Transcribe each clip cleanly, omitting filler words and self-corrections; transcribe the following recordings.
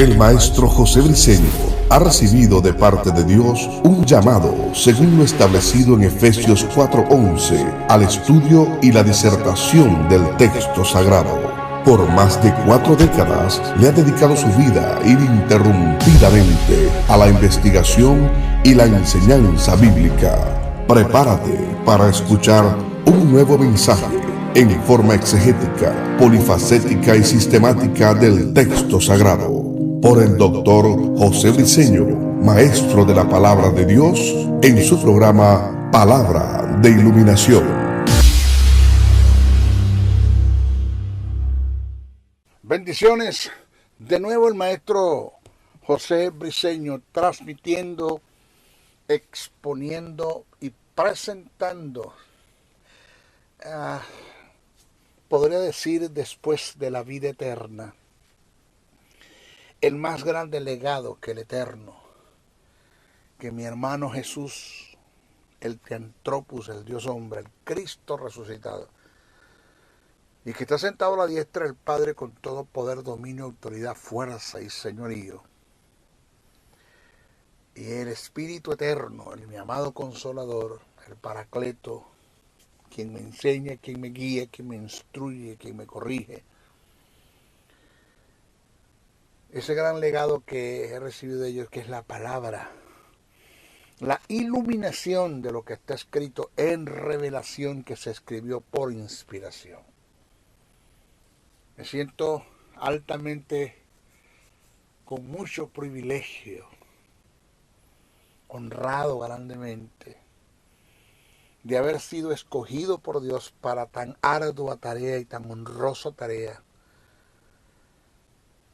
El maestro José Briceño ha recibido de parte de Dios un llamado, según lo establecido en Efesios 4:11, al estudio y la disertación del texto sagrado. Por más de 4 décadas le ha dedicado su vida ininterrumpidamente a la investigación y la enseñanza bíblica. Prepárate para escuchar un nuevo mensaje en forma exegética, polifacética y sistemática del texto sagrado, por el doctor José Briceño, maestro de la palabra de Dios, en su programa Palabra de Iluminación. Bendiciones, de nuevo el maestro José Briceño transmitiendo, exponiendo y presentando, podría decir después de la vida eterna, el más grande legado que el eterno, que mi hermano Jesús, el Teantropus, el Dios hombre, el Cristo resucitado, y que está sentado a la diestra del Padre con todo poder, dominio, autoridad, fuerza y señorío. Y el Espíritu Eterno, mi amado Consolador, el Paracleto, quien me enseña, quien me guía, quien me instruye, quien me corrige. Ese gran legado que he recibido de ellos, que es la palabra, la iluminación de lo que está escrito en revelación que se escribió por inspiración. Me siento altamente, con mucho privilegio, honrado grandemente, de haber sido escogido por Dios para tan ardua tarea y tan honrosa tarea,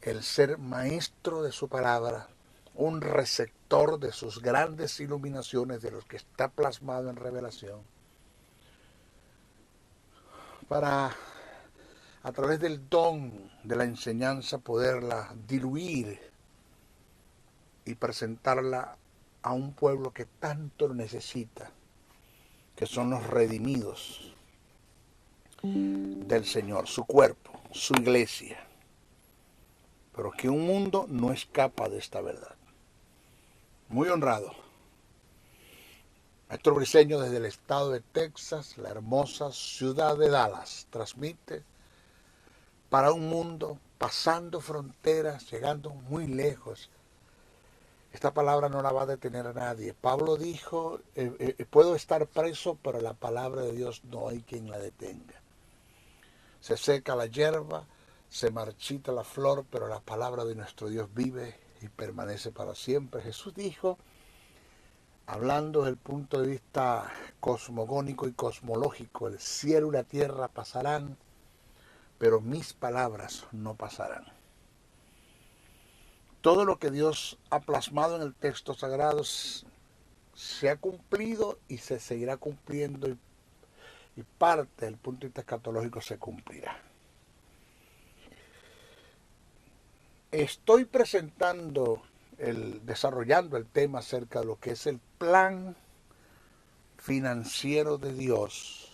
el ser maestro de su palabra, un receptor de sus grandes iluminaciones, de los que está plasmado en revelación, para a través del don de la enseñanza poderla diluir y presentarla a un pueblo que tanto lo necesita, que son los redimidos del Señor, su cuerpo, su iglesia, pero que un mundo no escapa de esta verdad. Muy honrado. Maestro Briceño desde el estado de Texas, la hermosa ciudad de Dallas, transmite para un mundo, pasando fronteras, llegando muy lejos. Esta palabra no la va a detener a nadie. Pablo dijo, puedo estar preso, pero la palabra de Dios no hay quien la detenga. Se seca la hierba, se marchita la flor, pero la palabra de nuestro Dios vive y permanece para siempre. Jesús dijo, hablando desde el punto de vista cosmogónico y cosmológico, el cielo y la tierra pasarán, pero mis palabras no pasarán. Todo lo que Dios ha plasmado en el texto sagrado se ha cumplido y se seguirá cumpliendo, y parte del punto de vista escatológico se cumplirá. Estoy desarrollando el tema acerca de lo que es el plan financiero de Dios.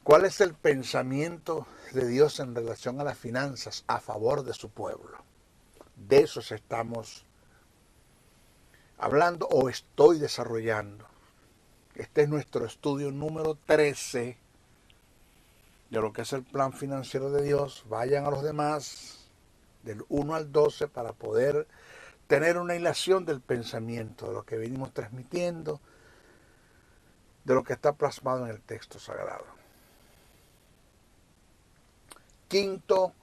¿Cuál es el pensamiento de Dios en relación a las finanzas a favor de su pueblo? De eso estamos hablando o estoy desarrollando. Este es nuestro estudio número 13 de lo que es el plan financiero de Dios. Vayan a los demás del 1 al 12 para poder tener una hilación del pensamiento, de lo que venimos transmitiendo, de lo que está plasmado en el texto sagrado. Quinto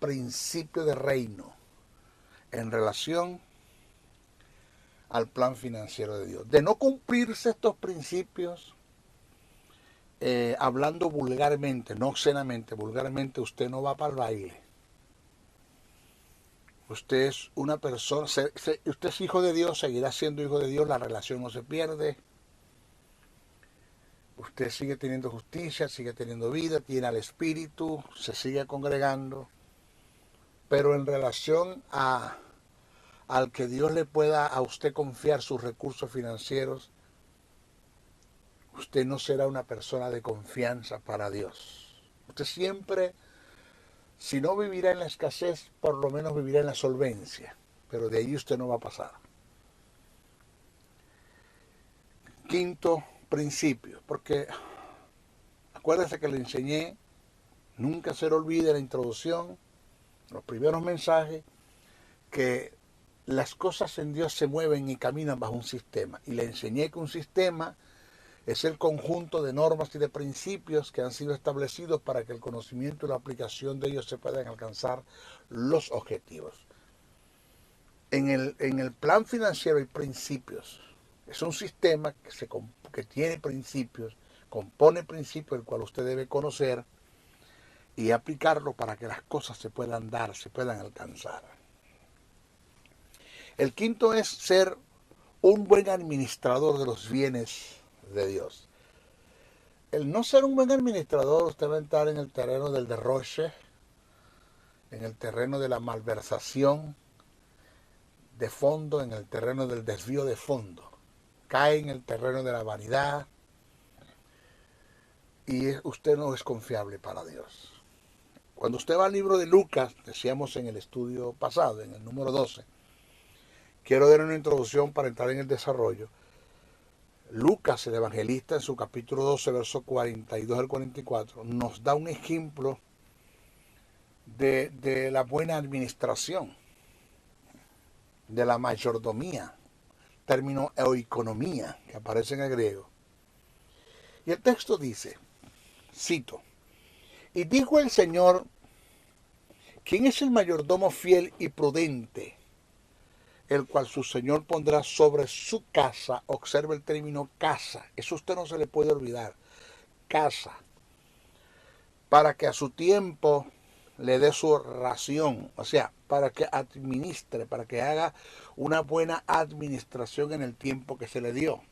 principio de reino en relación al plan financiero de Dios. De no cumplirse estos principios, hablando vulgarmente, no obscenamente, vulgarmente, usted no va para el baile. Usted es una persona, usted es hijo de Dios, seguirá siendo hijo de Dios, la relación no se pierde. Usted sigue teniendo justicia, sigue teniendo vida, tiene al Espíritu, se sigue congregando. Pero en relación al que Dios le pueda a usted confiar sus recursos financieros, usted no será una persona de confianza para Dios. Usted siempre Si no vivirá en la escasez, por lo menos vivirá en la solvencia. Pero de ahí usted no va a pasar. Quinto principio, porque acuérdese que le enseñé, nunca se le olvide la introducción, los primeros mensajes, que las cosas en Dios se mueven y caminan bajo un sistema. Y le enseñé que un sistema es el conjunto de normas y de principios que han sido establecidos para que el conocimiento y la aplicación de ellos se puedan alcanzar los objetivos. En el plan financiero hay principios. Es un sistema que tiene principios, compone principios, el cual usted debe conocer y aplicarlo para que las cosas se puedan dar, se puedan alcanzar. El quinto es ser un buen administrador de los bienes de Dios. El no ser un buen administrador, usted va a entrar en el terreno del derroche, en el terreno de la malversación de fondo, en el terreno del desvío de fondo. Cae en el terreno de la vanidad y usted no es confiable para Dios. Cuando usted va al libro de Lucas, decíamos en el estudio pasado, en el número 12, quiero dar una introducción para entrar en el desarrollo. Lucas, el evangelista, en su capítulo 12, versos 42 al 44, nos da un ejemplo de la buena administración, de la mayordomía, término oikonomía, que aparece en el griego. Y el texto dice, cito, y dijo el Señor, ¿quién es el mayordomo fiel y prudente, el cual su Señor pondrá sobre su casa? Observe el término casa, eso a usted no se le puede olvidar, casa, para que a su tiempo le dé su ración, o sea, para que administre, para que haga una buena administración en el tiempo que se le dio.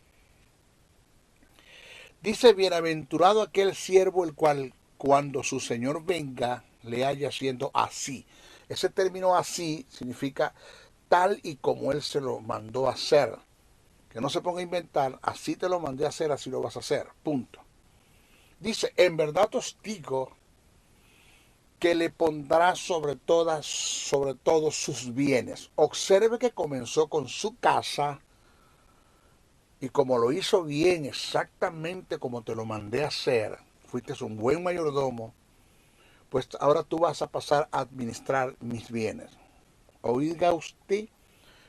Dice, bienaventurado aquel siervo el cual cuando su Señor venga le haya haciendo así. Ese término así significa tal y como Él se lo mandó a hacer. Que no se ponga a inventar, así te lo mandé a hacer, así lo vas a hacer, punto. Dice, en verdad os digo que le pondrá sobre todos sus bienes. Observe que comenzó con su casa y como lo hizo bien, exactamente como te lo mandé a hacer, fuiste un buen mayordomo, pues ahora tú vas a pasar a administrar mis bienes. Oiga usted,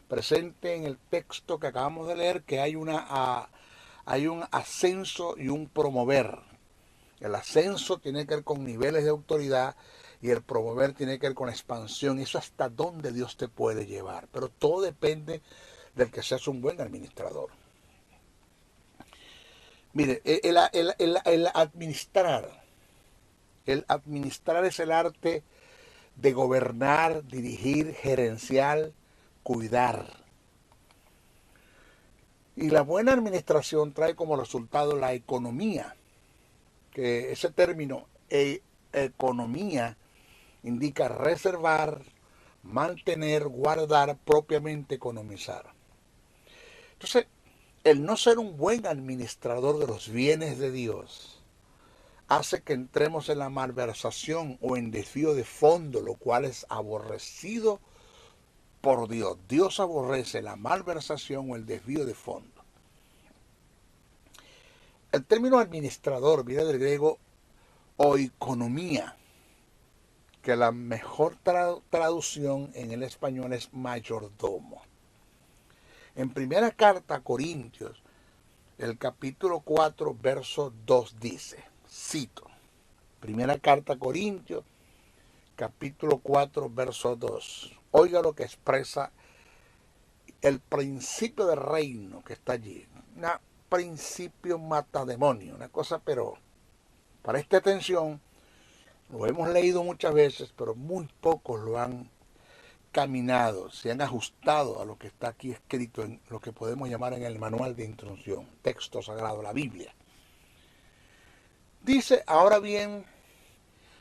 presente en el texto que acabamos de leer, que hay un ascenso y un promover. El ascenso tiene que ver con niveles de autoridad y el promover tiene que ver con expansión. Eso hasta dónde Dios te puede llevar. Pero todo depende del que seas un buen administrador. Mire, el administrar es el arte de gobernar, dirigir, gerenciar, cuidar. Y la buena administración trae como resultado la economía, que ese término economía indica reservar, mantener, guardar, propiamente economizar. Entonces, el no ser un buen administrador de los bienes de Dios hace que entremos en la malversación o en desvío de fondo, lo cual es aborrecido por Dios. Dios aborrece la malversación o el desvío de fondo. El término administrador viene del griego oikonomía, que la mejor traducción en el español es mayordomo. En primera carta a Corintios, el capítulo 4, verso 2 dice, cito, primera carta a Corintios, capítulo 4, verso 2. Oiga lo que expresa el principio del reino que está allí. Un principio matademonio, una cosa, pero para esta atención, lo hemos leído muchas veces, pero muy pocos lo han caminado, se han ajustado a lo que está aquí escrito en lo que podemos llamar en el manual de instrucción, texto sagrado, la Biblia. Dice, ahora bien,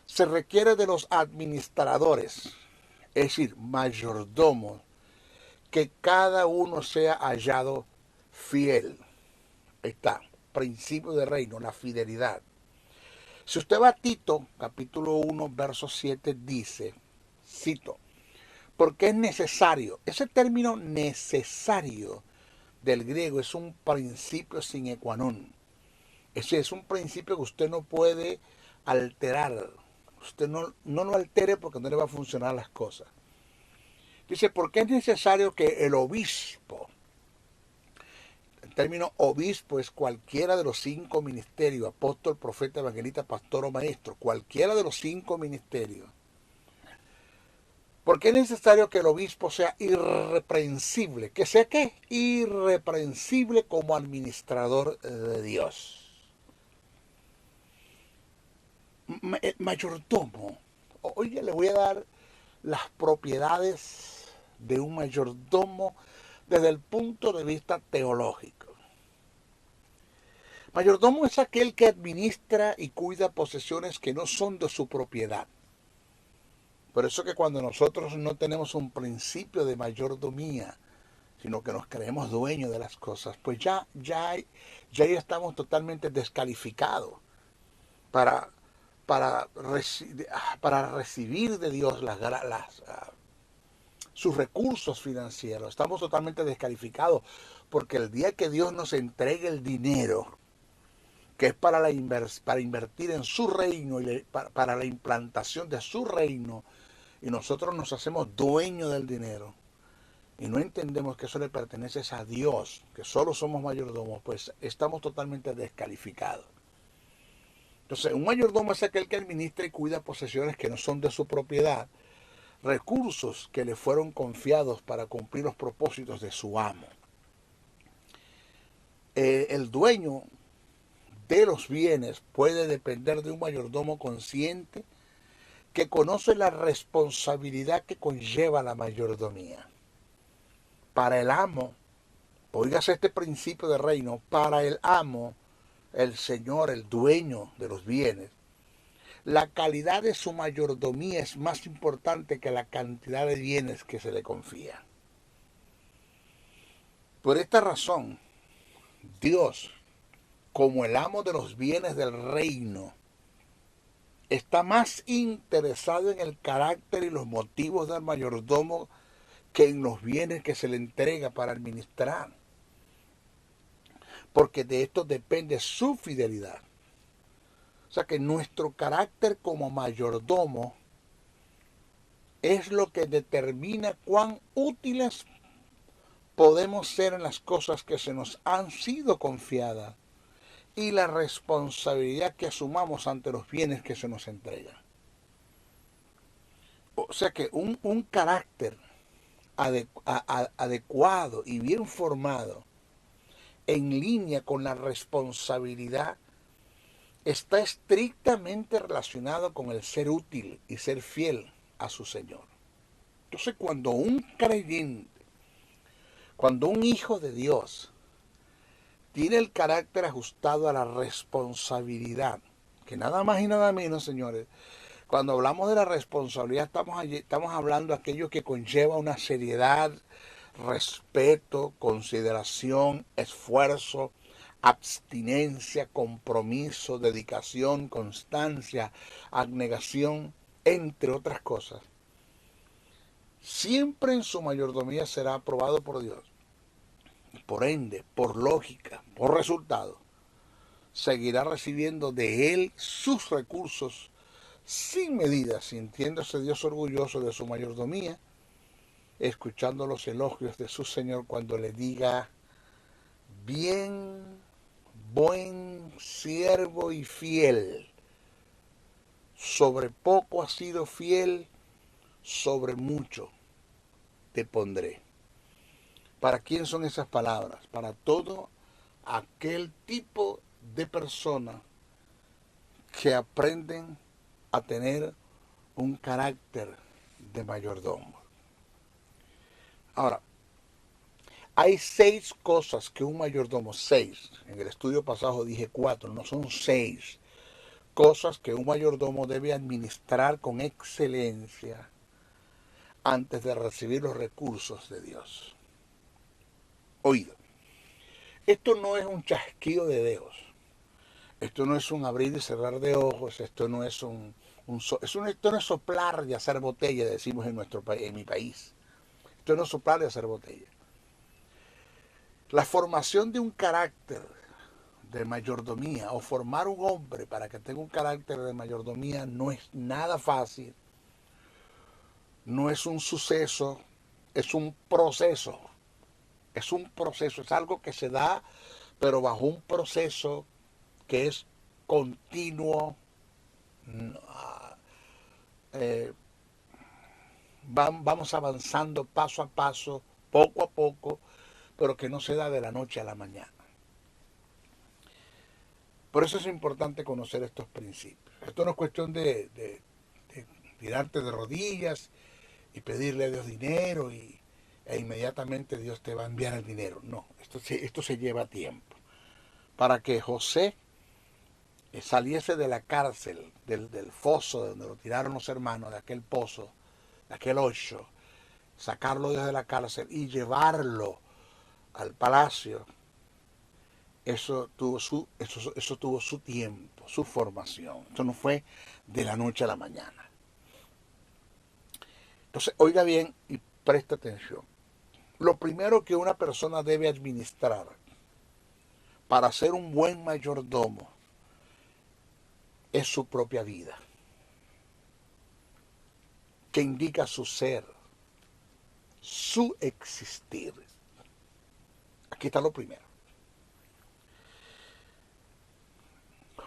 se requiere de los administradores, es decir, mayordomos, que cada uno sea hallado fiel. Ahí está, principio de reino, la fidelidad. Si usted va a Tito, capítulo 1, verso 7, dice, cito, porque es necesario, ese término necesario del griego es un principio sine qua non. Ese es un principio que usted no puede alterar. Usted no lo altere porque no le va a funcionar las cosas. Dice, porque es necesario que el obispo, el término obispo es cualquiera de los 5 ministerios, apóstol, profeta, evangelista, pastor o maestro, cualquiera de los 5 ministerios. Porque es necesario que el obispo sea irreprensible. ¿Que sea qué? Irreprensible como administrador de Dios. El mayordomo. Hoy le voy a dar las propiedades de un mayordomo desde el punto de vista teológico. Mayordomo es aquel que administra y cuida posesiones que no son de su propiedad. Por eso que cuando nosotros no tenemos un principio de mayordomía, sino que nos creemos dueños de las cosas, pues ya estamos totalmente descalificados para, para recibir de Dios sus recursos financieros. Estamos totalmente descalificados porque el día que Dios nos entregue el dinero, que es para invertir en su reino y para la implantación de su reino, y nosotros nos hacemos dueños del dinero y no entendemos que eso le pertenece a Dios, que solo somos mayordomos, pues estamos totalmente descalificados. Entonces, un mayordomo es aquel que administra y cuida posesiones que no son de su propiedad, recursos que le fueron confiados para cumplir los propósitos de su amo. El dueño de los bienes puede depender de un mayordomo consciente que conoce la responsabilidad que conlleva la mayordomía. Para el amo, oígase este principio de reino, para el amo, el señor, el dueño de los bienes, la calidad de su mayordomía es más importante que la cantidad de bienes que se le confía. Por esta razón, Dios, como el amo de los bienes del reino, está más interesado en el carácter y los motivos del mayordomo que en los bienes que se le entrega para administrar. Porque de esto depende su fidelidad. O sea que nuestro carácter como mayordomo es lo que determina cuán útiles podemos ser en las cosas que se nos han sido confiadas y la responsabilidad que asumamos ante los bienes que se nos entregan. O sea que un carácter adecuado y bien formado en línea con la responsabilidad está estrictamente relacionado con el ser útil y ser fiel a su Señor. Entonces, cuando un creyente, cuando un hijo de Dios tiene el carácter ajustado a la responsabilidad, que nada más y nada menos, señores, cuando hablamos de la responsabilidad estamos hablando de aquello que conlleva una seriedad, respeto, consideración, esfuerzo, abstinencia, compromiso, dedicación, constancia, abnegación, entre otras cosas. Siempre en su mayordomía será aprobado por Dios. Por ende, por lógica, por resultado, seguirá recibiendo de Él sus recursos sin medida, sintiéndose Dios orgulloso de su mayordomía, escuchando los elogios de su Señor cuando le diga, bien, buen siervo y fiel, sobre poco has sido fiel, sobre mucho te pondré. ¿Para quién son esas palabras? Para todo aquel tipo de personas que aprenden a tener un carácter de mayordomo. Ahora, hay 6 cosas que un mayordomo, 6, en el estudio pasado dije 4, no son 6 cosas que un mayordomo debe administrar con excelencia antes de recibir los recursos de Dios. Oído, esto no es un chasquido de dedos. Esto no es un abrir y cerrar de ojos, esto no es esto no es soplar y hacer botella, decimos en mi país. Esto no es soplar y hacer botella. La formación de un carácter de mayordomía o formar un hombre para que tenga un carácter de mayordomía no es nada fácil, no es un suceso, es un proceso. Es un proceso, es algo que se da, pero bajo un proceso que es continuo. eh, Vamos avanzando paso a paso, poco a poco, pero que no se da de la noche a la mañana. Por eso es importante conocer estos principios. Esto no es cuestión de tirarte de rodillas y pedirle a Dios dinero e inmediatamente Dios te va a enviar el dinero. No, esto se lleva tiempo. Para que José saliese de la cárcel, del foso de donde lo tiraron los hermanos, de aquel pozo, de aquel hoyo, sacarlo desde la cárcel y llevarlo al palacio, eso tuvo su tiempo, su formación. Esto no fue de la noche a la mañana. Entonces, oiga bien y presta atención. Lo primero que una persona debe administrar para ser un buen mayordomo es su propia vida, que indica su ser, su existir. Aquí está lo primero.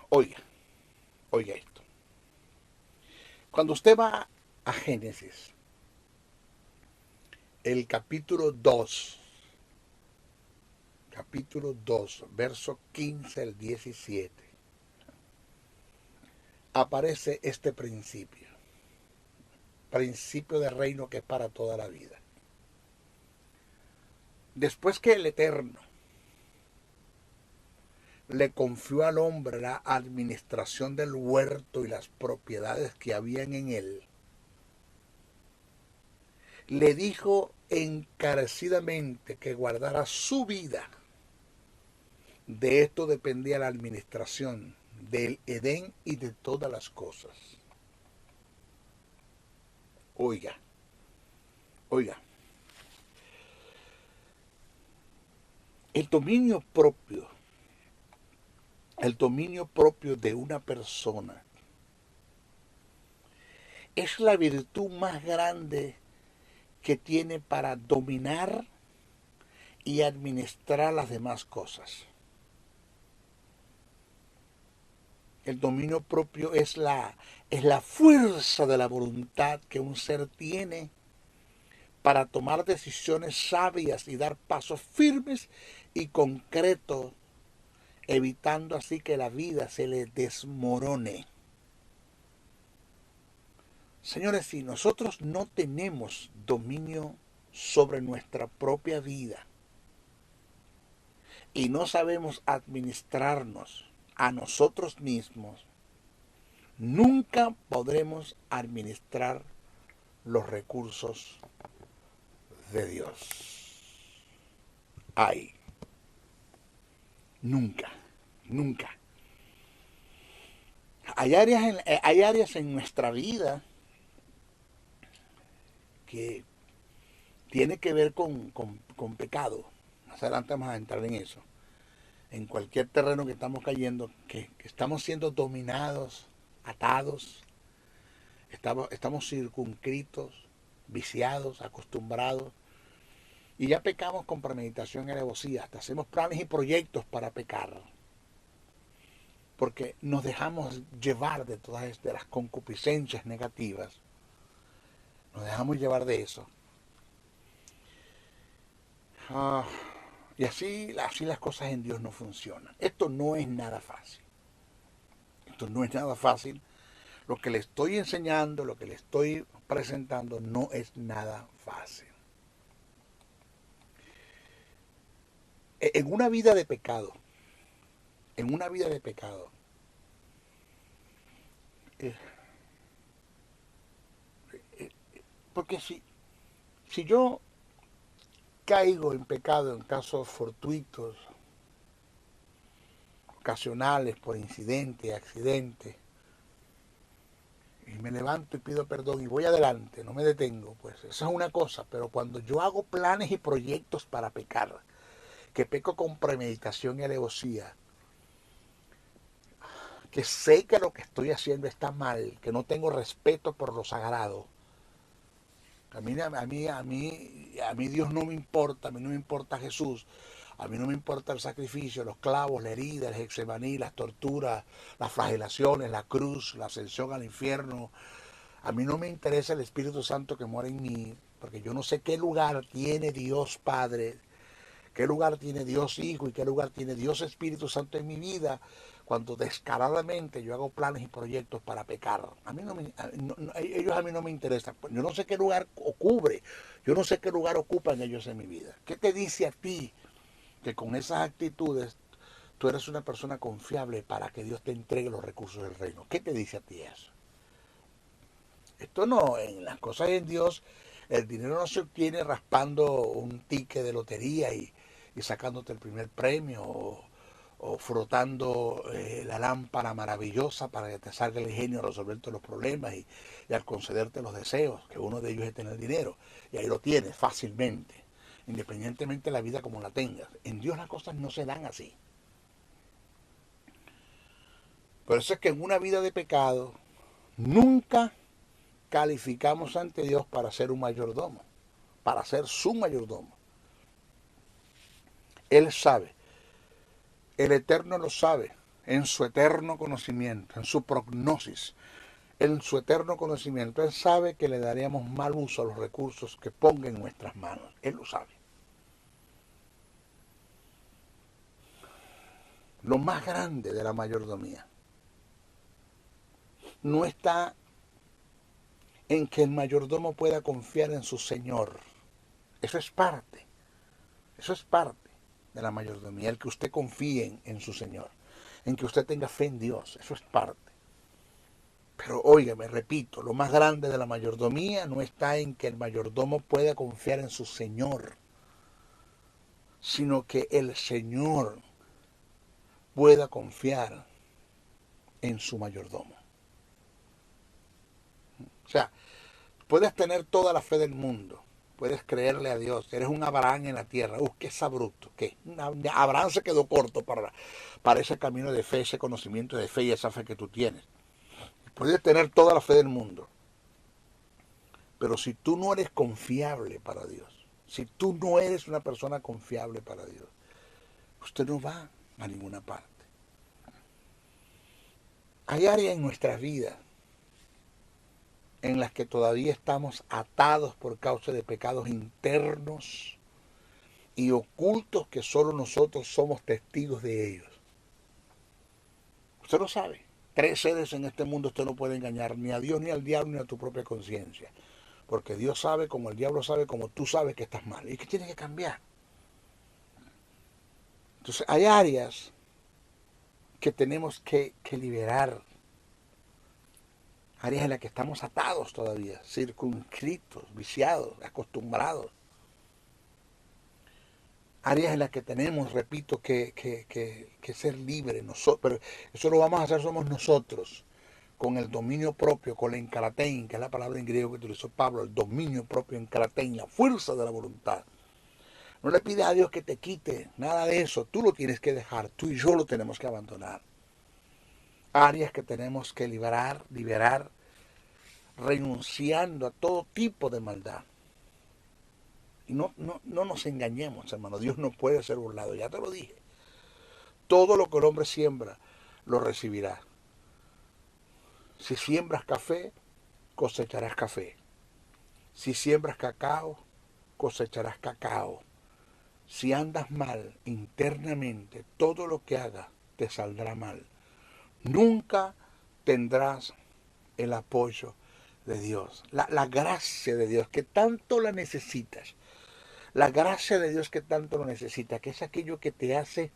Oiga, oiga esto. Cuando usted va a Génesis, el capítulo 2, verso 15 al 17, aparece este principio de reino que es para toda la vida. Después que el Eterno le confió al hombre la administración del huerto y las propiedades que habían en él, le dijo encarecidamente que guardara su vida. De esto dependía la administración del Edén y de todas las cosas. Oiga, oiga, el dominio propio de una persona es la virtud más grande que tiene para dominar y administrar las demás cosas. El dominio propio es la fuerza de la voluntad que un ser tiene para tomar decisiones sabias y dar pasos firmes y concretos, evitando así que la vida se le desmorone. Señores, si nosotros no tenemos dominio sobre nuestra propia vida y no sabemos administrarnos a nosotros mismos, nunca podremos administrar los recursos de Dios. Ay, nunca, nunca. Hay áreas en nuestra vida que tiene que ver con pecado. Más adelante vamos a entrar en eso. En cualquier terreno que estamos cayendo, que estamos siendo dominados, atados, estamos circunscritos, viciados, acostumbrados, y ya pecamos con premeditación y alevosía, hasta hacemos planes y proyectos para pecar, porque nos dejamos llevar de todas las concupiscencias negativas, nos dejamos llevar de eso. Y así las cosas en Dios no funcionan. Esto no es nada fácil. Esto no es nada fácil. Lo que le estoy enseñando, lo que le estoy presentando, no es nada fácil. En una vida de pecado, porque si yo caigo en pecado en casos fortuitos, ocasionales, por incidente, accidente, y me levanto y pido perdón y voy adelante, no me detengo, pues esa es una cosa. Pero cuando yo hago planes y proyectos para pecar, que peco con premeditación y alevosía, que sé que lo que estoy haciendo está mal, que no tengo respeto por lo sagrado, a mí Dios no me importa, a mí no me importa Jesús, a mí no me importa el sacrificio, los clavos, la herida, el Getsemaní, las torturas, las flagelaciones, la cruz, la ascensión al infierno. A mí no me interesa el Espíritu Santo que mora en mí, porque yo no sé qué lugar tiene Dios Padre, qué lugar tiene Dios Hijo y qué lugar tiene Dios Espíritu Santo en mi vida cuando descaradamente yo hago planes y proyectos para pecar. A mí ellos a mí no me interesan. Yo no sé qué lugar cubre, yo no sé qué lugar ocupan ellos en mi vida. ¿Qué te dice a ti que con esas actitudes tú eres una persona confiable para que Dios te entregue los recursos del reino? ¿Qué te dice a ti eso? Esto no, en las cosas de Dios, el dinero no se obtiene raspando un ticket de lotería y sacándote el primer premio o frotando la lámpara maravillosa para que te salga el genio a resolverte los problemas y al concederte los deseos, que uno de ellos es tener dinero. Y ahí lo tienes fácilmente, independientemente de la vida como la tengas. En Dios las cosas no se dan así. Por eso es que en una vida de pecado nunca calificamos ante Dios para ser un mayordomo, para ser su mayordomo. Él sabe, el Eterno lo sabe, en su eterno conocimiento, en su prognosis, en su eterno conocimiento. Él sabe que le daríamos mal uso a los recursos que ponga en nuestras manos. Él lo sabe. Lo más grande de la mayordomía no está en que el mayordomo pueda confiar en su Señor. Eso es parte de la mayordomía, el que usted confíe en su Señor, en que usted tenga fe en Dios, eso es parte. Pero óigame, repito, lo más grande de la mayordomía no está en que el mayordomo pueda confiar en su Señor, sino que el Señor pueda confiar en su mayordomo. O sea, puedes tener toda la fe del mundo, puedes creerle a Dios, eres un Abraham en la tierra. Qué sabruto, qué. Abraham se quedó corto para ese camino de fe, ese conocimiento de fe y esa fe que tú tienes. Puedes tener toda la fe del mundo, pero si tú no eres confiable para Dios, si tú no eres una persona confiable para Dios, usted no va a ninguna parte. Hay áreas en nuestras vidas en las que todavía estamos atados por causa de pecados internos y ocultos que solo nosotros somos testigos de ellos. Usted lo sabe. 3 seres en este mundo usted no puede engañar ni a Dios, ni al diablo, ni a tu propia conciencia. Porque Dios sabe, como el diablo sabe, como tú sabes que estás mal. Y que tiene que cambiar. Entonces hay áreas que tenemos que liberar. Áreas en las que estamos atados todavía, circunscritos, viciados, acostumbrados. Áreas en las que tenemos, repito, que ser libres. Pero eso lo vamos a hacer somos nosotros, con el dominio propio, con la enkaratein, que es la palabra en griego que utilizó Pablo, el dominio propio enkaratein, la fuerza de la voluntad. No le pides a Dios que te quite nada de eso, tú lo tienes que dejar, tú y yo lo tenemos que abandonar. Áreas que tenemos que liberar, renunciando a todo tipo de maldad. Y no nos engañemos, hermano. Dios no puede ser burlado, ya te lo dije. Todo lo que el hombre siembra, lo recibirá. Si siembras café, cosecharás café. Si siembras cacao, cosecharás cacao. Si andas mal internamente, todo lo que hagas te saldrá mal. Nunca tendrás el apoyo de Dios, la gracia de Dios que tanto la necesitas, la gracia de Dios que tanto lo necesitas, que es aquello que te hace,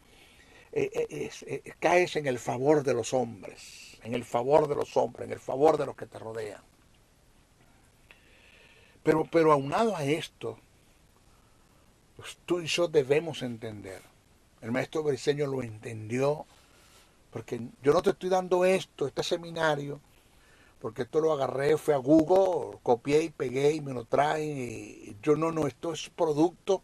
caes en el favor de los hombres, en el favor de los hombres, en el favor de los que te rodean. Pero aunado a esto, pues tú y yo debemos entender, el maestro Briceño lo entendió Porque yo no te estoy dando este seminario, porque esto lo agarré, fui a Google, copié y pegué y me lo traen. Yo no, esto es producto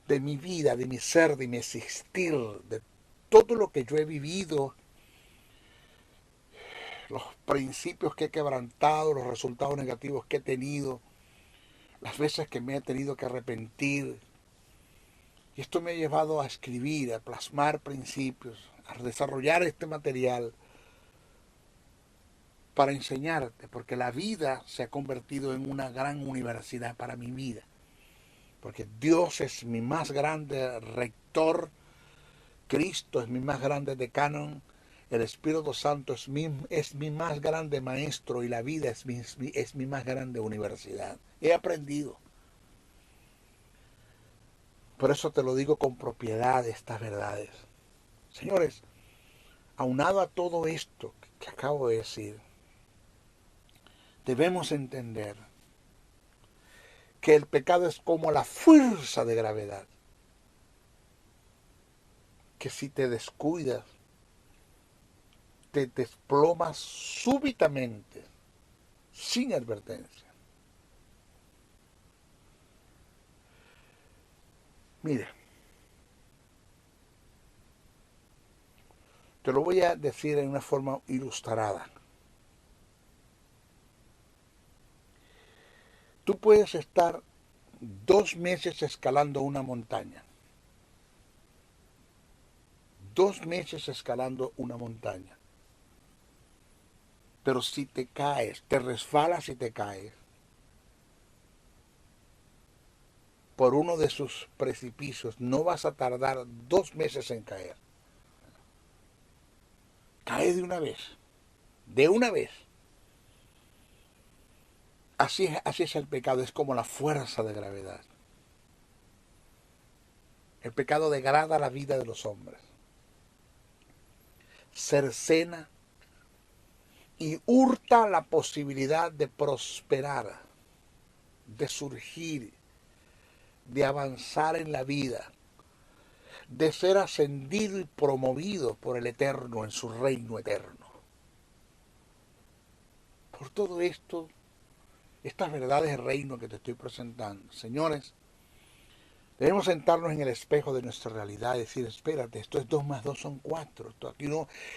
de mi vida, de mi ser, de mi existir, de todo lo que yo he vivido, los principios que he quebrantado, los resultados negativos que he tenido, las veces que me he tenido que arrepentir. Y esto me ha llevado a escribir, a plasmar principios, a desarrollar este material para enseñarte, porque la vida se ha convertido en una gran universidad para mi vida. Porque Dios es mi más grande rector, Cristo es mi más grande decano, el Espíritu Santo es mi más grande maestro y la vida es mi más grande universidad. He aprendido. Por eso te lo digo con propiedad estas verdades. Señores, aunado a todo esto que acabo de decir, debemos entender que el pecado es como la fuerza de gravedad, que si te descuidas, te desplomas súbitamente, sin advertencia. Mire, te lo voy a decir en una forma ilustrada. Tú puedes estar 2 meses escalando una montaña. 2 meses escalando una montaña. Pero si te caes, te resbalas y te caes por uno de sus precipicios, no vas a tardar 2 meses en caer. Cae de una vez. De una vez. Así es el pecado, es como la fuerza de gravedad. El pecado degrada la vida de los hombres. Cercena y hurta la posibilidad de prosperar, de surgir, de avanzar en la vida, de ser ascendido y promovido por el Eterno en su reino eterno. Por todo esto, estas verdades del reino que te estoy presentando, señores, debemos sentarnos en el espejo de nuestra realidad y decir, espérate, esto es 2 más 2 son 4.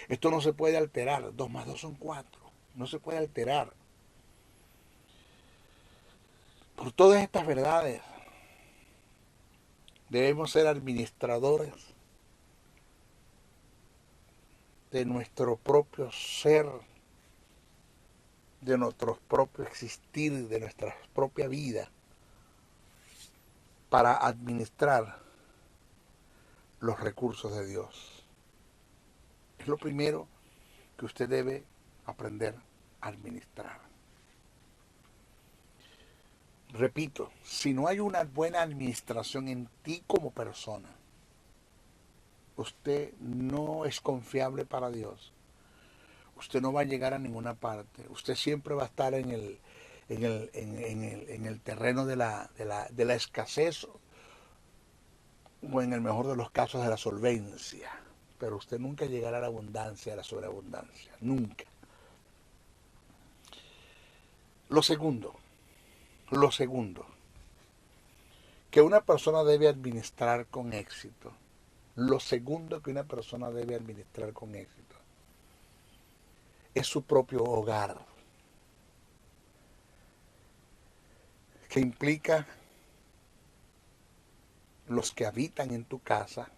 Esto no se puede alterar. 2 más 2 son 4. No se puede alterar. Por todas estas verdades, debemos ser administradores de nuestro propio ser, de nuestro propio existir, de nuestra propia vida, para administrar los recursos de Dios. Es lo primero que usted debe aprender a administrar. Repito, si no hay una buena administración en ti como persona, usted no es confiable para Dios. Usted no va a llegar a ninguna parte. Usted siempre va a estar en el terreno de la escasez o en el mejor de los casos de la solvencia. Pero usted nunca llegará a la abundancia, a la sobreabundancia. Nunca. Lo segundo, que una persona debe administrar con éxito. Lo segundo que una persona debe administrar con éxito es su propio hogar, que implica los que habitan en tu casa,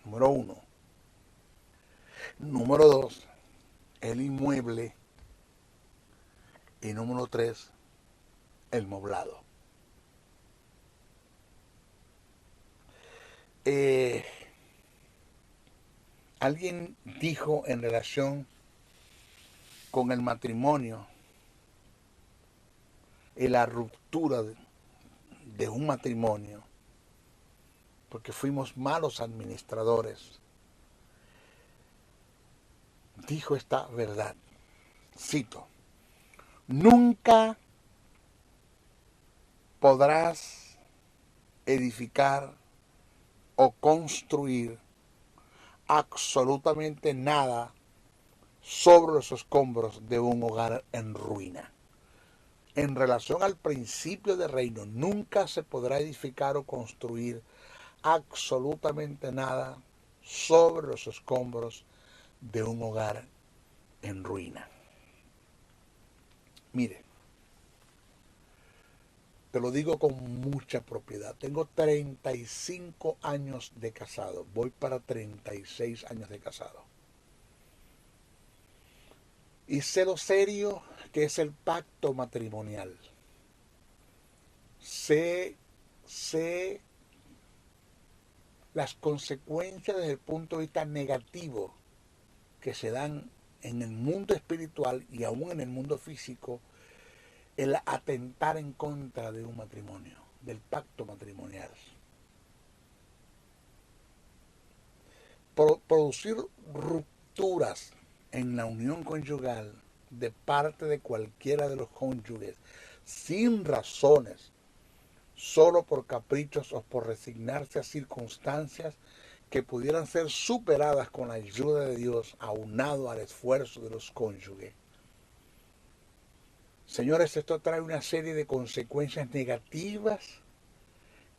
número 1. Número 2, el inmueble. Y número 3, el moblado. Alguien dijo en relación con el matrimonio y la ruptura de un matrimonio, porque fuimos malos administradores, dijo esta verdad, cito, nunca podrás edificar o construir absolutamente nada sobre los escombros de un hogar en ruina. En relación al principio del reino, nunca se podrá edificar o construir absolutamente nada sobre los escombros de un hogar en ruina. Mire, te lo digo con mucha propiedad. Tengo 35 años de casado. Voy para 36 años de casado. Y sé lo serio que es el pacto matrimonial. Sé las consecuencias desde el punto de vista negativo que se dan en el mundo espiritual y aún en el mundo físico, el atentar en contra de un matrimonio, del pacto matrimonial. Producir rupturas en la unión conyugal de parte de cualquiera de los cónyuges sin razones, solo por caprichos o por resignarse a circunstancias que pudieran ser superadas con la ayuda de Dios, aunado al esfuerzo de los cónyuges. Señores, esto trae una serie de consecuencias negativas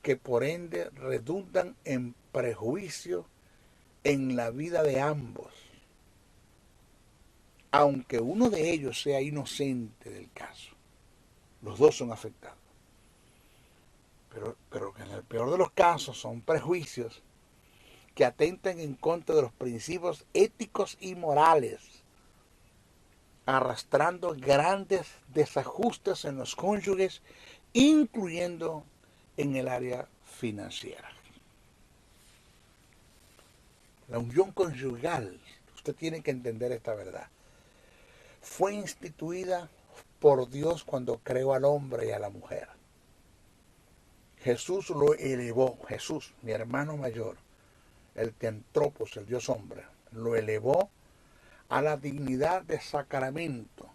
que por ende redundan en prejuicio en la vida de ambos, aunque uno de ellos sea inocente del caso. Los dos son afectados. Pero en el peor de los casos son prejuicios que atentan en contra de los principios éticos y morales, arrastrando grandes desajustes en los cónyuges, incluyendo en el área financiera. La unión conyugal, usted tiene que entender esta verdad, fue instituida por Dios cuando creó al hombre y a la mujer. Jesús lo elevó, Jesús, mi hermano mayor, el Teantropos, el Dios hombre, lo elevó a la dignidad de sacramento.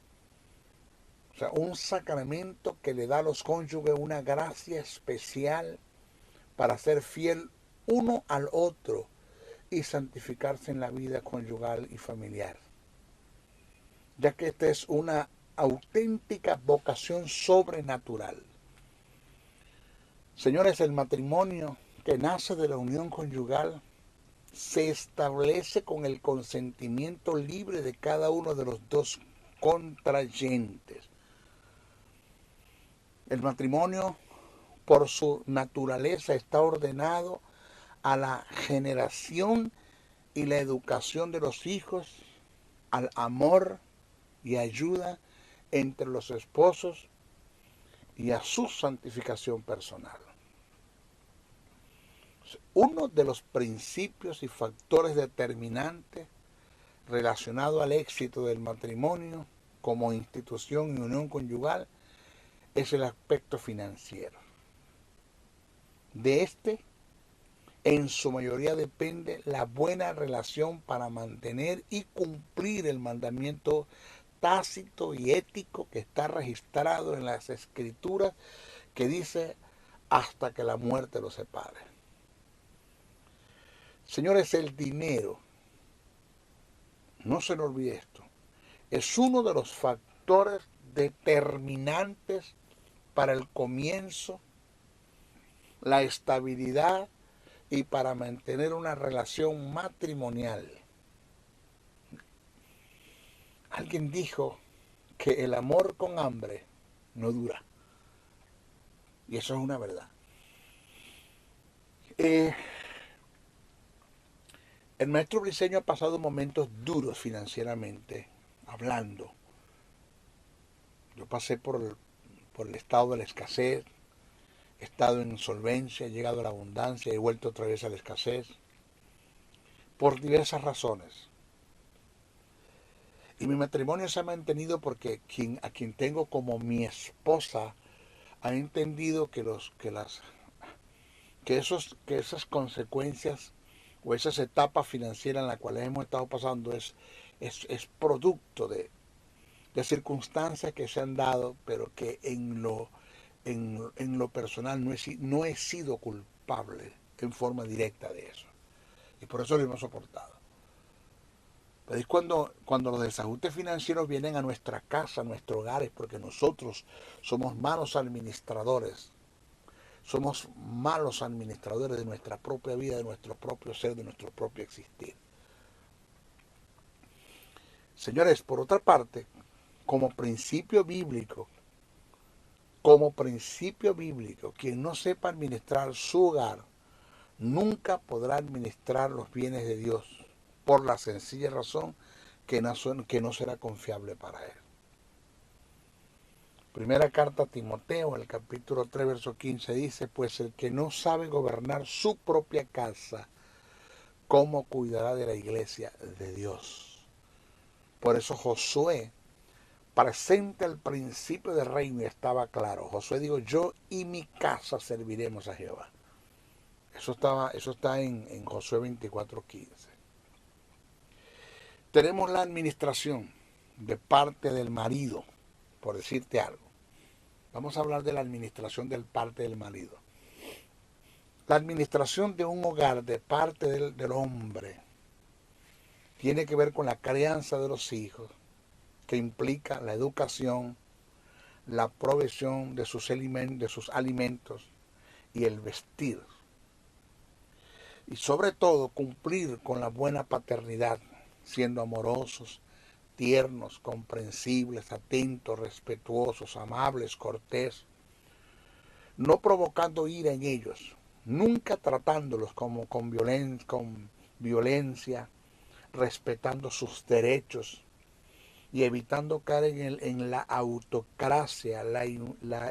O sea, un sacramento que le da a los cónyuges una gracia especial para ser fiel uno al otro y santificarse en la vida conyugal y familiar. Ya que esta es una auténtica vocación sobrenatural. Señores, el matrimonio que nace de la unión conyugal se establece con el consentimiento libre de cada uno de los dos contrayentes. El matrimonio, por su naturaleza, está ordenado a la generación y la educación de los hijos, al amor y ayuda entre los esposos y a su santificación personal. Uno de los principios y factores determinantes relacionados al éxito del matrimonio como institución y unión conyugal es el aspecto financiero. De este, en su mayoría depende la buena relación para mantener y cumplir el mandamiento tácito y ético que está registrado en las Escrituras, que dice hasta que la muerte los separe. Señores, el dinero, no se le olvide esto, es uno de los factores determinantes para el comienzo, la estabilidad y para mantener una relación matrimonial. Alguien dijo que el amor con hambre no dura. Y eso es una verdad. El maestro Briceño ha pasado momentos duros financieramente, hablando. Yo pasé por el estado de la escasez, he estado en insolvencia, he llegado a la abundancia, he vuelto otra vez a la escasez, por diversas razones. Y mi matrimonio se ha mantenido porque a quien tengo como mi esposa ha entendido que esas consecuencias o esas etapas financieras en las cuales hemos estado pasando es producto de circunstancias que se han dado, pero que en lo personal no he sido culpable en forma directa de eso. Y por eso lo hemos soportado. Pero es cuando los desajustes financieros vienen a nuestra casa, a nuestro hogar, es porque nosotros somos malos administradores. Somos malos administradores de nuestra propia vida, de nuestro propio ser, de nuestro propio existir. Señores, por otra parte, como principio bíblico, quien no sepa administrar su hogar, nunca podrá administrar los bienes de Dios, por la sencilla razón que no será confiable para él. Primera carta a Timoteo, el capítulo 3, verso 15 dice, pues el que no sabe gobernar su propia casa, ¿cómo cuidará de la iglesia de Dios? Por eso Josué presenta el principio del reino y estaba claro. Josué dijo, yo y mi casa serviremos a Jehová. Eso está en Josué 24:15. Tenemos la administración de parte del marido, por decirte algo. Vamos a hablar de la administración de parte del marido. La administración de un hogar de parte del hombre tiene que ver con la crianza de los hijos, que implica la educación, la provisión de sus alimentos y el vestir. Y sobre todo cumplir con la buena paternidad, siendo amorosos, tiernos, comprensibles, atentos, respetuosos, amables, cortés, no provocando ira en ellos, nunca tratándolos como con violencia, respetando sus derechos y evitando caer en la autocracia, la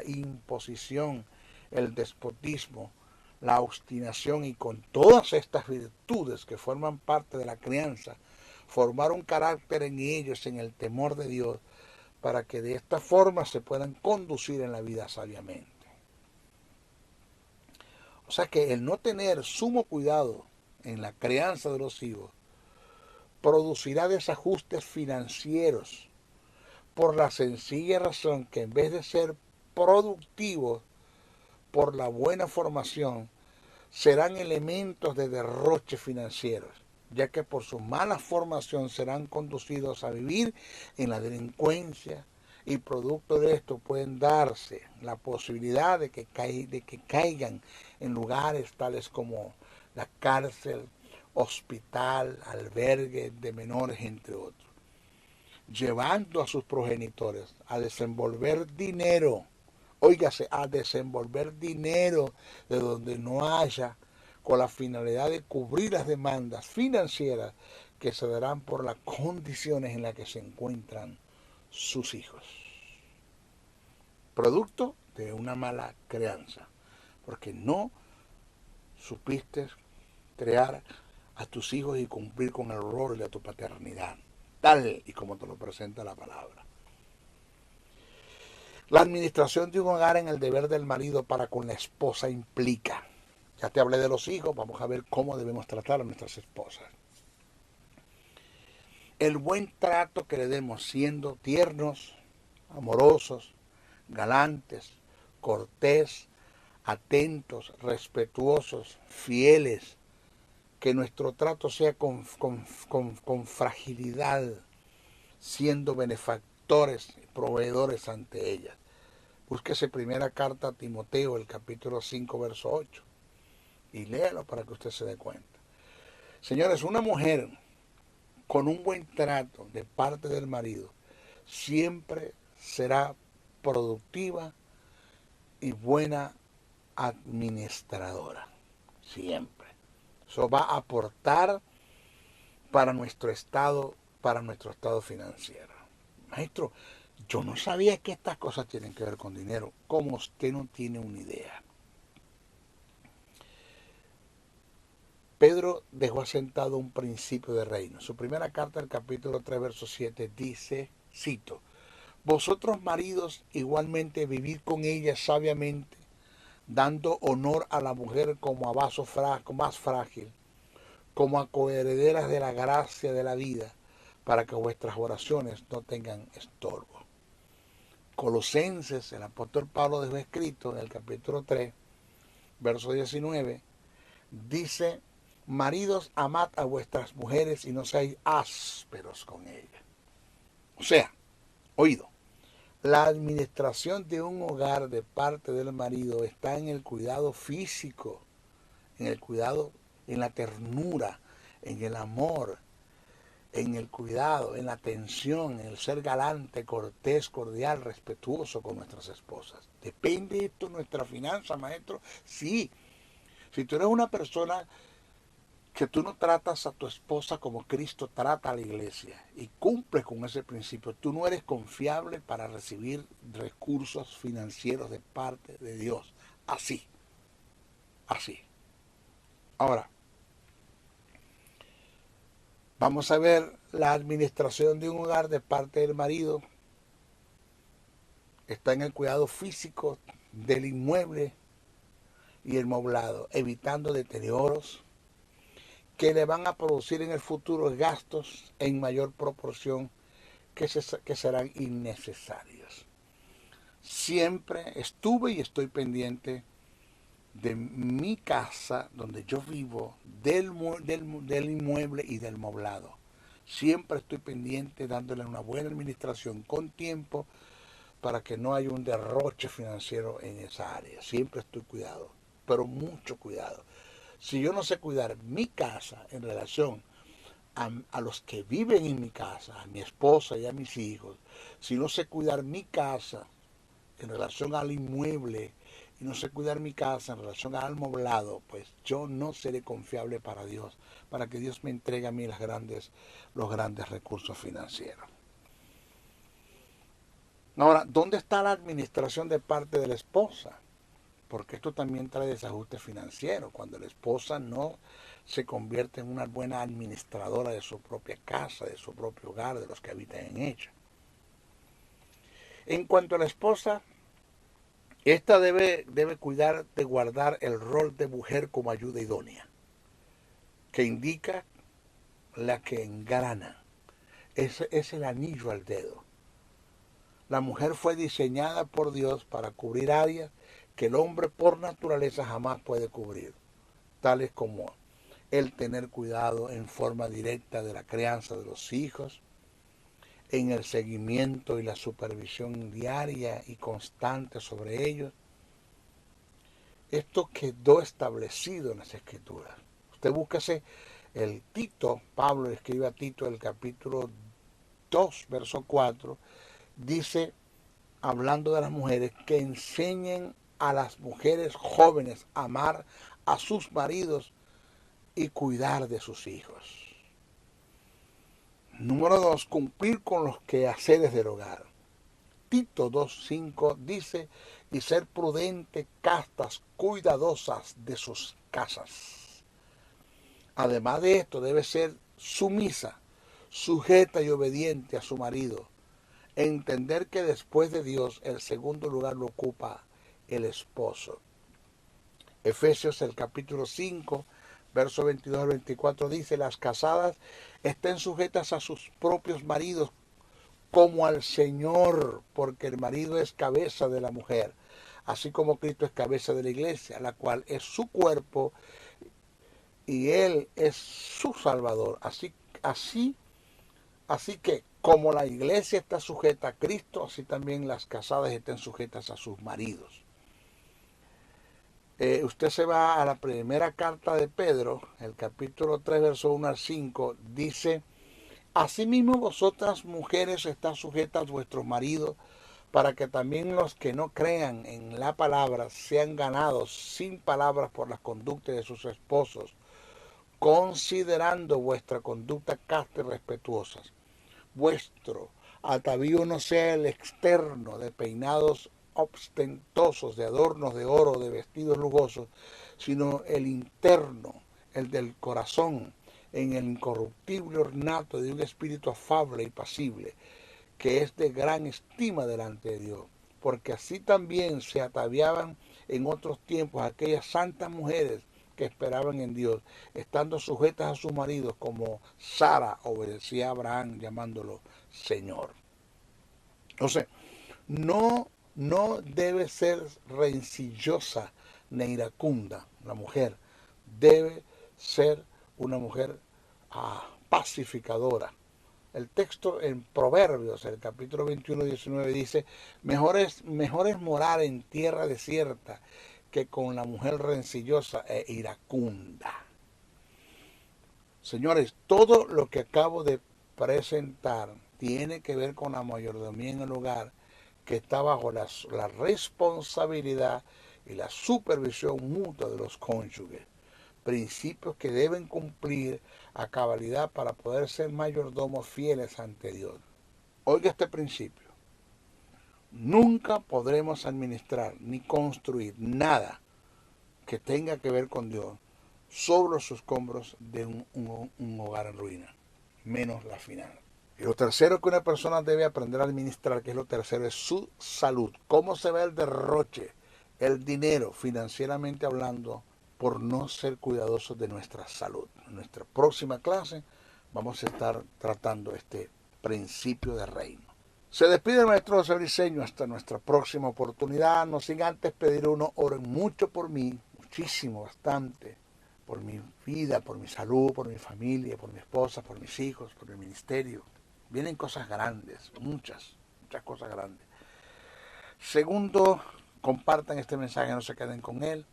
imposición, el despotismo, la obstinación, y con todas estas virtudes que forman parte de la crianza, formar un carácter en ellos, en el temor de Dios, para que de esta forma se puedan conducir en la vida sabiamente. O sea que el no tener sumo cuidado en la crianza de los hijos producirá desajustes financieros, por la sencilla razón que en vez de ser productivos por la buena formación, serán elementos de derroche financieros, ya que por su mala formación serán conducidos a vivir en la delincuencia, y producto de esto pueden darse la posibilidad de que caigan en lugares tales como la cárcel, hospital, albergue de menores, entre otros, llevando a sus progenitores a desenvolver dinero, óigase, a desenvolver dinero de donde no haya, con la finalidad de cubrir las demandas financieras que se darán por las condiciones en las que se encuentran sus hijos. Producto de una mala crianza, porque no supiste crear a tus hijos y cumplir con el rol de tu paternidad, tal y como te lo presenta la palabra. La administración de un hogar en el deber del marido para con la esposa implica, ya te hablé de los hijos, vamos a ver cómo debemos tratar a nuestras esposas. El buen trato que le demos, siendo tiernos, amorosos, galantes, cortés, atentos, respetuosos, fieles, que nuestro trato sea con fragilidad, siendo benefactores y proveedores ante ellas. Búsquese primera carta a Timoteo, el capítulo 5, verso 8, y léalo para que usted se dé cuenta. Señores, una mujer con un buen trato de parte del marido siempre será productiva y buena administradora. Siempre. Eso va a aportar para nuestro estado financiero. Maestro, yo no sabía que estas cosas tienen que ver con dinero. Como usted no tiene una idea. Pedro dejó asentado un principio de reino. Su primera carta, el capítulo 3, verso 7, dice, cito, vosotros maridos igualmente vivid con ella sabiamente, dando honor a la mujer como a vaso más frágil, como a coherederas de la gracia de la vida, para que vuestras oraciones no tengan estorbo. Colosenses, el apóstol Pablo dejó escrito en el capítulo 3, verso 19, dice maridos, amad a vuestras mujeres y no seáis ásperos con ellas. O sea, oído, la administración de un hogar de parte del marido está en el cuidado físico, en el cuidado, en la ternura, en el amor, en el cuidado, en la atención, en el ser galante, cortés, cordial, respetuoso con nuestras esposas. ¿Depende esto de nuestra finanza, maestro? Sí. Si tú eres una persona que tú no tratas a tu esposa como Cristo trata a la iglesia y cumples con ese principio, tú no eres confiable para recibir recursos financieros de parte de Dios. Así, así. Ahora, vamos a ver la administración de un hogar de parte del marido. Está en el cuidado físico del inmueble y el moblado, evitando deterioros que le van a producir en el futuro gastos en mayor proporción que serán innecesarios. Siempre estuve y estoy pendiente de mi casa donde yo vivo, del inmueble y del moblado. Siempre estoy pendiente dándole una buena administración con tiempo para que no haya un derroche financiero en esa área. Siempre estoy cuidado, pero mucho cuidado. Si yo no sé cuidar mi casa en relación a los que viven en mi casa, a mi esposa y a mis hijos, si no sé cuidar mi casa en relación al inmueble y no sé cuidar mi casa en relación al moblado, pues yo no seré confiable para Dios, para que Dios me entregue a mí los grandes recursos financieros. Ahora, ¿dónde está la administración de parte de la esposa? Porque esto también trae desajuste financiero, cuando la esposa no se convierte en una buena administradora de su propia casa, de su propio hogar, de los que habitan en ella. En cuanto a la esposa, esta debe cuidar de guardar el rol de mujer como ayuda idónea, que indica la que engrana. Es el anillo al dedo. La mujer fue diseñada por Dios para cubrir áreas que el hombre por naturaleza jamás puede cubrir, tales como el tener cuidado en forma directa de la crianza de los hijos, en el seguimiento y la supervisión diaria y constante sobre ellos. Esto quedó establecido en las Escrituras. Usted búsquese el Tito, Pablo escribe a Tito el capítulo 2, verso 4, dice, hablando de las mujeres, que enseñen a las mujeres jóvenes a amar a sus maridos y cuidar de sus hijos. Número 2, cumplir con los quehaceres del hogar. Tito 2:5 dice, y ser prudente, castas, cuidadosas de sus casas. Además de esto, debe ser sumisa, sujeta y obediente a su marido. Entender que después de Dios, el segundo lugar lo ocupa el esposo. Efesios el capítulo 5, verso 22 al 24 dice, las casadas estén sujetas a sus propios maridos como al Señor, porque el marido es cabeza de la mujer, así como Cristo es cabeza de la iglesia, la cual es su cuerpo y Él es su Salvador. Así que como la iglesia está sujeta a Cristo, así también las casadas estén sujetas a sus maridos. Usted se va a la primera carta de Pedro, el capítulo 3, verso 1 al 5, dice, asimismo vosotras mujeres estás sujetas a vuestros maridos, para que también los que no crean en la palabra sean ganados sin palabras por las conductas de sus esposos, considerando vuestra conducta casta y respetuosa. Vuestro atavío no sea el externo de peinados ostentosos, de adornos de oro, de vestidos lujosos, sino el interno, el del corazón, en el incorruptible ornato de un espíritu afable y pasible, que es de gran estima delante de Dios, porque así también se ataviaban en otros tiempos aquellas santas mujeres que esperaban en Dios, estando sujetas a sus maridos, como Sara obedecía a Abraham llamándolo Señor. Entonces, no debe ser rencillosa ni iracunda la mujer, debe ser una mujer pacificadora. El texto en Proverbios, el capítulo 21, 19 dice, mejor es morar en tierra desierta que con la mujer rencillosa e iracunda. Señores, todo lo que acabo de presentar tiene que ver con la mayordomía en el hogar, que está bajo la responsabilidad y la supervisión mutua de los cónyuges. Principios que deben cumplir a cabalidad para poder ser mayordomos fieles ante Dios. Oiga este principio. Nunca podremos administrar ni construir nada que tenga que ver con Dios sobre los escombros de un hogar en ruina, menos la final. Y lo tercero que una persona debe aprender a administrar, que es lo tercero, es su salud. ¿Cómo se ve el derroche, el dinero, financieramente hablando, por no ser cuidadosos de nuestra salud? En nuestra próxima clase vamos a estar tratando este principio de reino. Se despide el maestro José Briceño hasta nuestra próxima oportunidad. No sin antes pedir uno, oren mucho por mí, muchísimo, bastante, por mi vida, por mi salud, por mi familia, por mi esposa, por mis hijos, por el ministerio. Vienen cosas grandes, muchas cosas grandes. Segundo, compartan este mensaje, no se queden con él.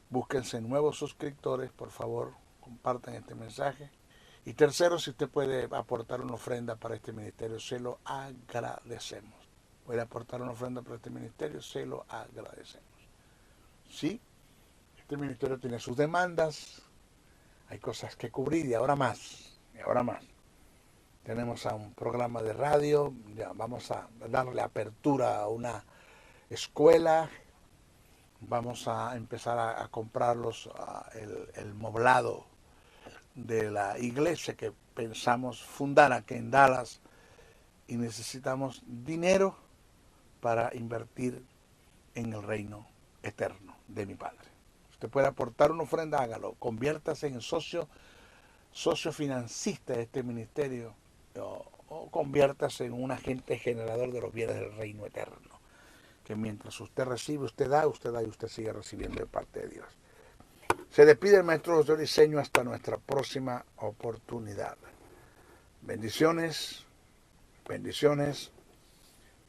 Búsquense nuevos suscriptores, por favor, compartan este mensaje. Y tercero, si usted puede aportar una ofrenda para este ministerio, se lo agradecemos. Puede aportar una ofrenda para este ministerio, se lo agradecemos. Sí, este ministerio tiene sus demandas, hay cosas que cubrir y ahora más. Tenemos a un programa de radio, ya vamos a darle apertura a una escuela, vamos a empezar a comprar el moblado de la iglesia que pensamos fundar aquí en Dallas y necesitamos dinero para invertir en el reino eterno de mi Padre. Usted puede aportar una ofrenda, hágalo, conviértase en socio financista de este ministerio o conviértase en un agente generador de los bienes del reino eterno, que mientras usted recibe, usted da y usted sigue recibiendo de parte de Dios. Se despide el maestro José Briceño hasta nuestra próxima oportunidad. Bendiciones, bendiciones,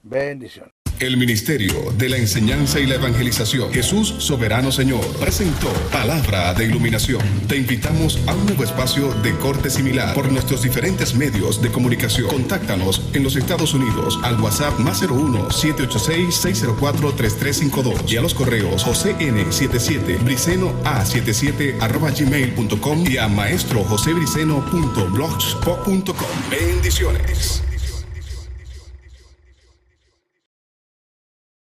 bendiciones. El Ministerio de la Enseñanza y la Evangelización, Jesús Soberano Señor, presentó Palabra de Iluminación. Te invitamos a un nuevo espacio de corte similar por nuestros diferentes medios de comunicación. Contáctanos en los Estados Unidos al WhatsApp +01 786-604-3352 y a los correos josén77 briceno@gmail.com y a maestrojosebriceno.blogspot.com. Bendiciones.